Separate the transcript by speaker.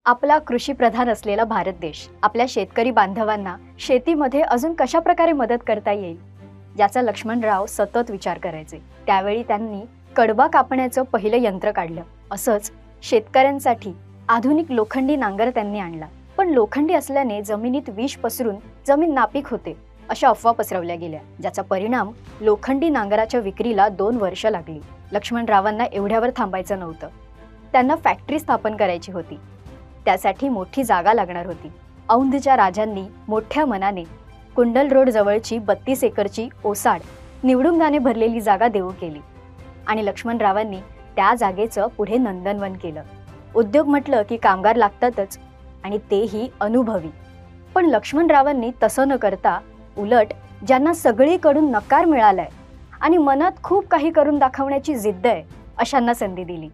Speaker 1: आपला कृषीप्रधान असलेला भारत देश आपल्या शेतकरी बांधवांना शेतीमध्ये अजून कशा प्रकारे मदत करता येईल याचा लक्ष्मणराव सतत विचार करायचे। त्यावेळी त्यांनी कडबा कापण्याचं पहिलं यंत्र काढलं। असंच शेतकऱ्यांसाठी आधुनिक लोखंडी नांगर त्यांनी आणला। पण लोखंडी असल्याने जमिनीत विष पसरून जमीन नापीक होते अशा अफवा पसरवल्या गेल्या, ज्याचा परिणाम लोखंडी नांगराच्या विक्रीला 2 वर्ष लागली। लक्ष्मणरावांना एवढ्यावर थांबायचं नव्हतं। त्यांना फॅक्टरी स्थापन करायची होती। त्यासाठी मोठी जागा लागणार होती। औंधच्या राजांनी मोठ्या मनाने कुंडल रोड जवळची 32 एकरची ओसाड निवडुंगाने भरलेली जागा देऊ केली आणि लक्ष्मणरावांनी त्या जागेचं पुढे नंदनवन केलं। उद्योग म्हटलं की कामगार लागतातच आणि तेही अनुभवी। पण लक्ष्मणरावांनी तसं न करता उलट ज्यांना सगळीकडून नकार मिळालाय आणि मनात खूप काही करून दाखवण्याची जिद्द आहे अशांना संधी दिली।